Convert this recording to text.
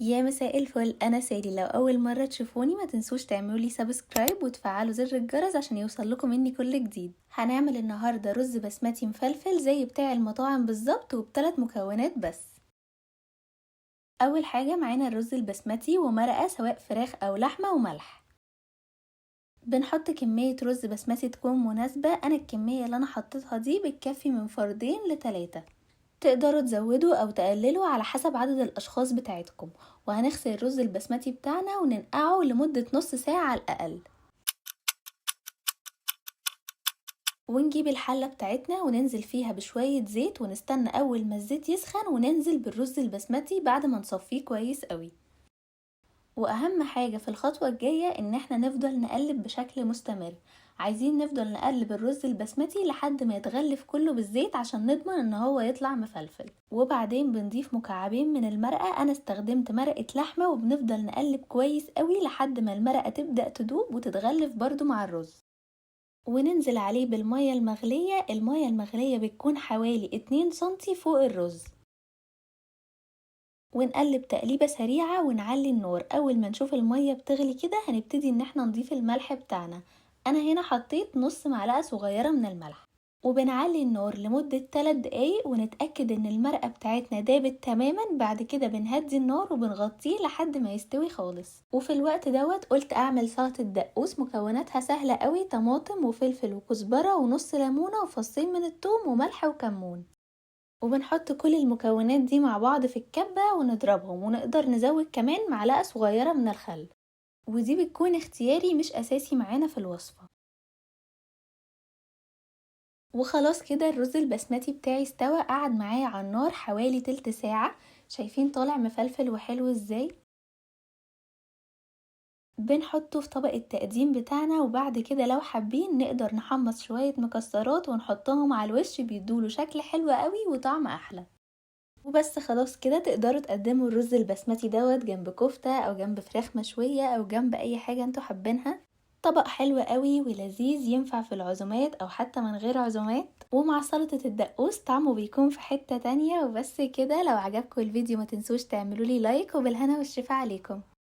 يا مساء الفل، انا سالي. لو اول مره تشوفوني ما تنسوش تعملوا لي سبسكرايب وتفعلوا زر الجرس عشان يوصل لكم مني كل جديد. هنعمل النهارده رز بسمتي مفلفل زي بتاع المطاعم بالظبط وب3 مكونات بس. اول حاجه معانا الرز البسمتي ومرقه سواء فراخ او لحمه وملح. بنحط كميه رز بسمتي تكون مناسبه، انا الكميه اللي انا حطيتها دي بتكفي من فردين ل3. تقدروا تزودوا او تقللوا على حسب عدد الاشخاص بتاعتكم. وهنغسل الرز البسمتي بتاعنا وننقعه لمدة نص ساعة على الاقل. ونجيب الحلة بتاعتنا وننزل فيها بشوية زيت ونستنى اول ما الزيت يسخن وننزل بالرز البسمتي بعد ما نصفيه كويس قوي. واهم حاجة في الخطوة الجاية ان احنا نفضل نقلب بشكل مستمر. عايزين نفضل نقلب الرز البسمتي لحد ما يتغلف كله بالزيت عشان نضمن ان هو يطلع مفلفل. وبعدين بنضيف مكعبين من المرقة، انا استخدمت مرقة لحمة، وبنفضل نقلب كويس قوي لحد ما المرقة تبدأ تدوب وتتغلف برضو مع الرز. وننزل عليه بالمية المغلية. المية المغلية بتكون حوالي 2 سنتي فوق الرز. ونقلب تقليبة سريعة ونعلي النار. اول ما نشوف المية بتغلي كده هنبتدي ان احنا نضيف الملح بتاعنا. انا هنا حطيت نص معلقة صغيرة من الملح. وبنعلي النار لمدة 3 دقايق ونتأكد ان المرقة بتاعتنا دابت تماما. بعد كده بنهدي النار وبنغطيه لحد ما يستوي خالص. وفي الوقت دوت قلت اعمل سلطة دقوس، مكوناتها سهلة قوي: طماطم وفلفل وكزبرة ونص ليمونة وفصين من الثوم وملح وكمون. وبنحط كل المكونات دي مع بعض في الكبة ونضربهم، ونقدر نزود كمان معلقة صغيرة من الخل. ودي بتكون اختياري مش اساسي معانا في الوصفة. وخلاص كده الرز البسمتي بتاعي استوى، قعد معايا على النار حوالي تلت ساعة. شايفين طالع مفلفل وحلو ازاي؟ بنحطه في طبق التقديم بتاعنا. وبعد كده لو حابين نقدر نحمص شوية مكسرات ونحطهم على الوش، بيدوله شكل حلو قوي وطعم احلى. وبس خلاص كده تقدروا تقدموا الرز البسمتي دوت جنب كفتة او جنب فراخ مشوية او جنب اي حاجة انتوا حابينها. طبق حلو قوي ولذيذ، ينفع في العزومات او حتى من غير عزومات. ومع سلطة الدقوس طعمه بيكون في حتة تانية. وبس كده، لو عجبكم الفيديو ما تنسوش تعملوا لي لايك، وبالهنا والشفا عليكم.